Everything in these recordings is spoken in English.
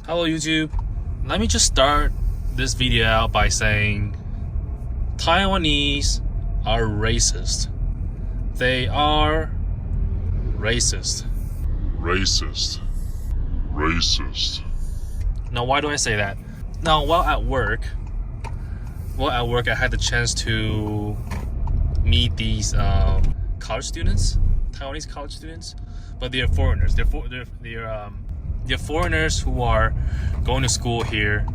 Hello YouTube. Let me just start this video out by saying Taiwanese are racist. They are racist. Racist. Now why do I say that? Now while at work I had the chance to meet these college students, Taiwanese college students, but they're foreigners. They're foreigners who are going to school here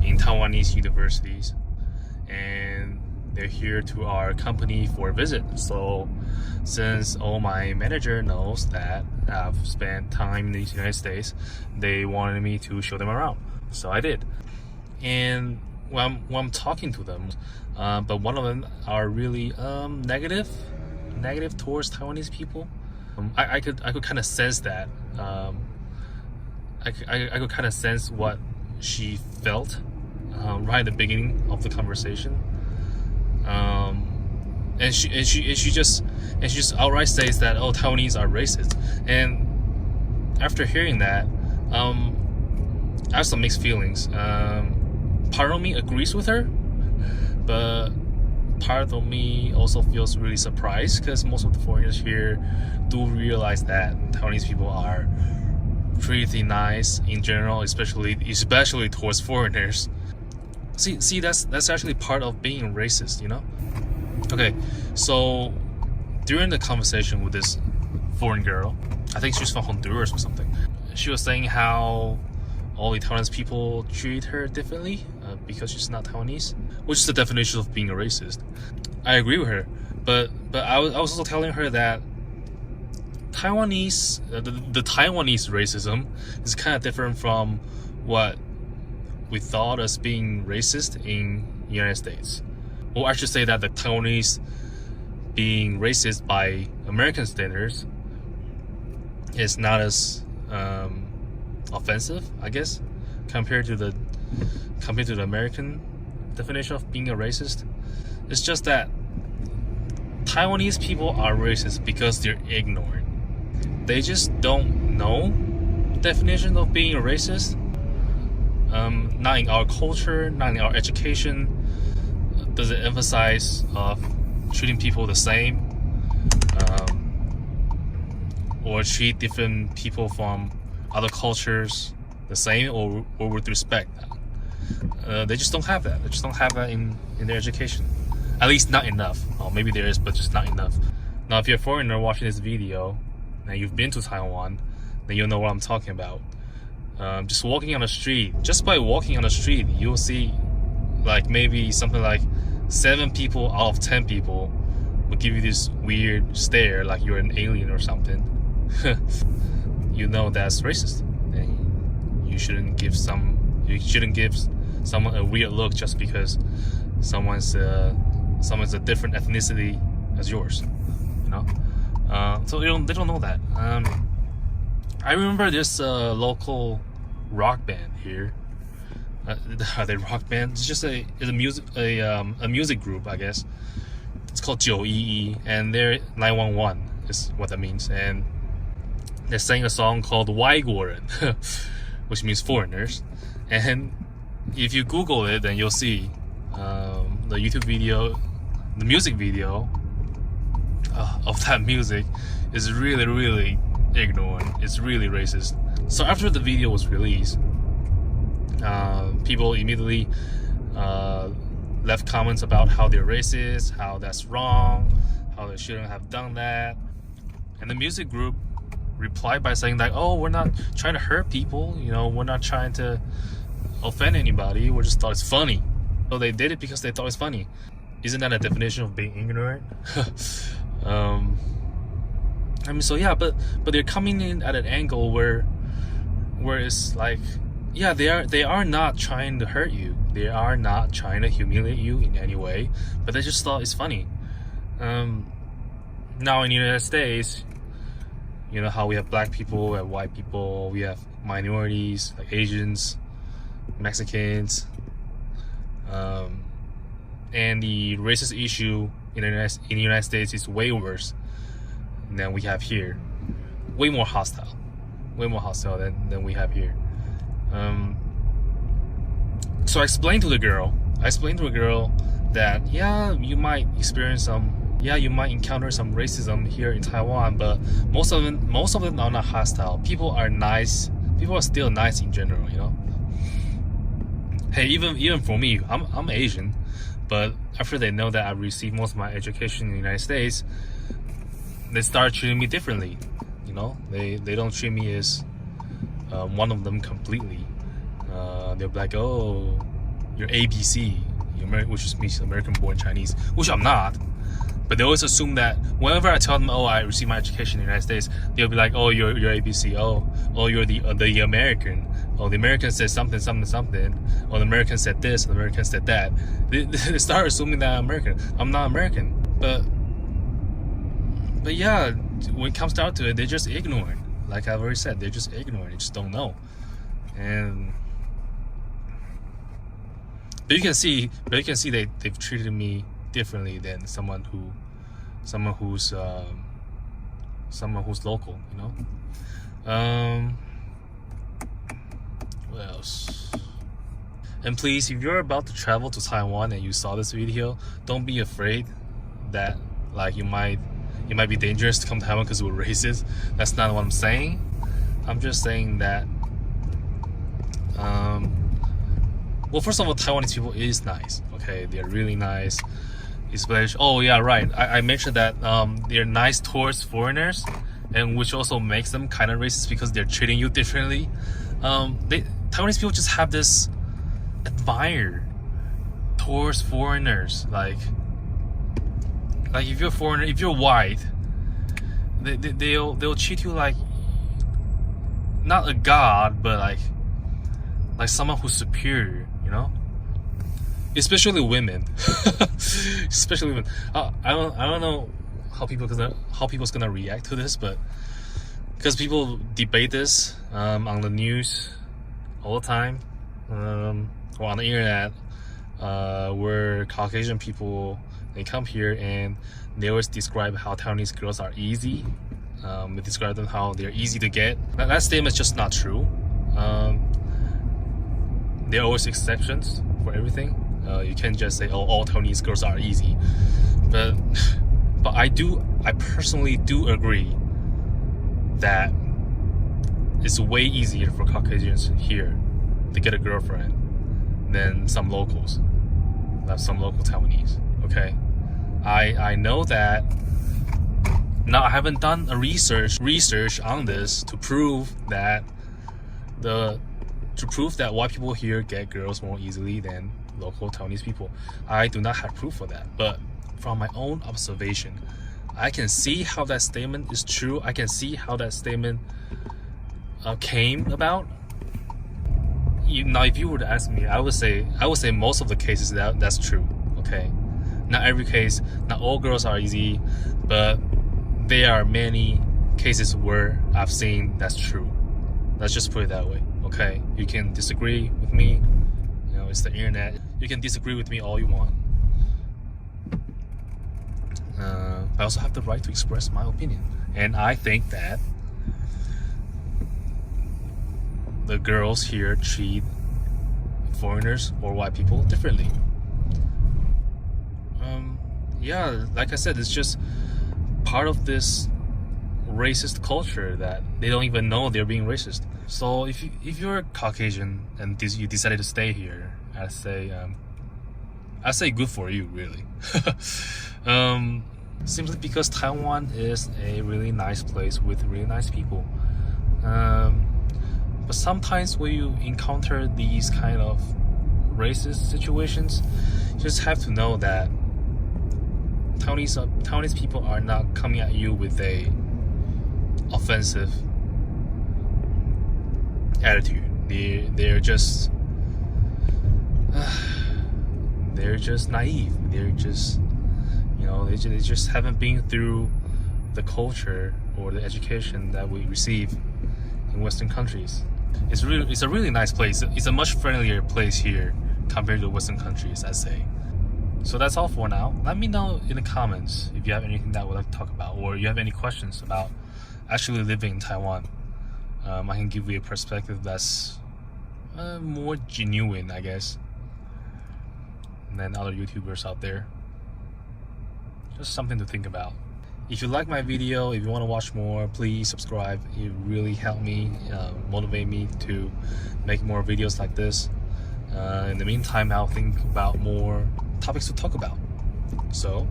in Taiwanese universities, and they're here to our company for a visit. So since all my manager knows that I've spent time in the United States, they wanted me to show them around. So I did. And when I'm talking to them, but one of them are really negative towards Taiwanese people. I could kind of sense that. I could kind of sense what she felt right at the beginning of the conversation, and she just outright says that, oh, Taiwanese are racist. And after hearing that, I have some mixed feelings. Part of me agrees with her, but part of me also feels really surprised because most of the foreigners here do realize that Taiwanese people are pretty nice in general, especially towards foreigners. See, that's actually part of being racist, you know? Okay, so during the conversation with this foreign girl, I think she's from Honduras or something, she was saying how all the Taiwanese people treat her differently because she's not Taiwanese, which is the definition of being a racist. I agree with her, but I was also telling her that Taiwanese, the Taiwanese racism is kind of different from what we thought as being racist in the United States. Or I should say that the Taiwanese being racist by American standards is not as offensive, I guess, compared to the American definition of being a racist. It's just that Taiwanese people are racist because they're ignorant. They just don't know the definition of being a racist. Not in our culture, not in our education does it emphasize of treating people the same, or treat different people from other cultures the same, or with respect. They just don't have that. They just don't have that in their education. At least not enough. Or maybe there is, but just not enough. Now, if you're a foreigner watching this video and you've been to Taiwan, then you'll know what I'm talking about. Just walking on the street, just by walking on the street, you'll see like maybe something like 7 people out of 10 people will give you this weird stare like you're an alien or something. You know that's racist. And you shouldn't give someone a weird look just because someone's a different ethnicity as yours, you know. So they don't know that. I remember this local rock band here. Are they rock band? It's just a music group, I guess. It's called 911, and they're 911 is what that means. And they sang a song called 外国人, which means foreigners. And if you Google it, then you'll see the YouTube video, the music video of that music is really, really ignorant. It's really racist. So after the video was released, people immediately left comments about how they're racist, how that's wrong, how they shouldn't have done that. And the music group replied by saying that, oh, we're not trying to hurt people, you know, we're not trying to offend anybody, we just thought it's funny. So they did it because they thought it's funny. Isn't that a definition of being ignorant? I mean, so yeah, but they're coming in at an angle where it's like, yeah, they are not trying to hurt you. They are not trying to humiliate you in any way, but they just thought it's funny. Now in the United States, you know how we have black people, we have white people, we have minorities like Asians, Mexicans, and the racist issue in the United States is way worse than we have here. Way more hostile than we have here. So I explained to the girl that you might encounter some racism here in Taiwan, but most of them are not hostile. People are nice. People are still nice in general, you know. Hey, even for me, I'm Asian, but after they know that I received most of my education in the United States, they start treating me differently. You know, they don't treat me as one of them completely. They'll be like, oh, you're ABC, which means American-born Chinese, which I'm not. But they always assume that whenever I tell them, oh, I received my education in the United States, they'll be like, oh, you're ABC. Oh, you're the American. Oh, the American said something. Oh, the American said this. The American said that. They start assuming that I'm American. I'm not American. But yeah, when it comes down to it, they're just ignorant. Like I've already said, they're just ignorant. They just don't know. But you can see they've treated me differently than someone who's local, you know. What else? And please, if you're about to travel to Taiwan and you saw this video, don't be afraid that like you might be dangerous to come to Taiwan because we're racist. That's not what I'm saying. I'm just saying that well, first of all, Taiwanese people is nice. Okay, they're really nice. Especially, oh yeah, right. I mentioned that they're nice towards foreigners, and which also makes them kind of racist because they're treating you differently. Taiwanese people just have this admire towards foreigners. Like if you're a foreigner, if you're white, they'll treat you like not a god, but like someone who's superior, you know. Especially women. Especially women. I don't know how people's gonna react to this, but because people debate this on the news all the time, or on the internet, where Caucasian people, they come here and they always describe how Taiwanese girls are easy. They describe them how they're easy to get. That statement is just not true. There are always exceptions for everything. You can't just say, oh, all Taiwanese girls are easy. But I personally do agree that it's way easier for Caucasians here to get a girlfriend than some locals, some local Taiwanese. Okay, I know that. Now I haven't done a research on this to prove that white people here get girls more easily than local Taiwanese people. I do not have proof for that, but from my own observation, I can see how that statement is true. I can see how that statement came about. Now, if you were to ask me, I would say most of the cases that's true. Okay, not every case, not all girls are easy, but there are many cases where I've seen that's true. Let's just put it that way. Okay, you can disagree with me. You know, it's the internet. You can disagree with me all you want. I also have the right to express my opinion, and I think that the girls here treat foreigners or white people differently. Yeah, like I said, it's just part of this racist culture that they don't even know they're being racist. So if you're Caucasian and you decided to stay here, I say good for you, really. Simply because Taiwan is a really nice place with really nice people. But sometimes when you encounter these kind of racist situations, you just have to know that Taiwanese people are not coming at you with a offensive attitude. They're just naive. They're just, you know, they just haven't been through the culture or the education that we receive in Western countries. It's a really nice place. It's a much friendlier place here compared to Western countries, I say. So that's all for now. Let me know in the comments if you have anything that I would like to talk about, or you have any questions about actually living in Taiwan. I can give you a perspective that's more genuine, I guess, than other YouTubers out there. Just something to think about. If you like my video, if you want to watch more, please subscribe. It really helped me, motivate me to make more videos like this. In the meantime, I'll think about more topics to talk about. So,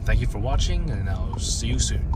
thank you for watching, and I'll see you soon.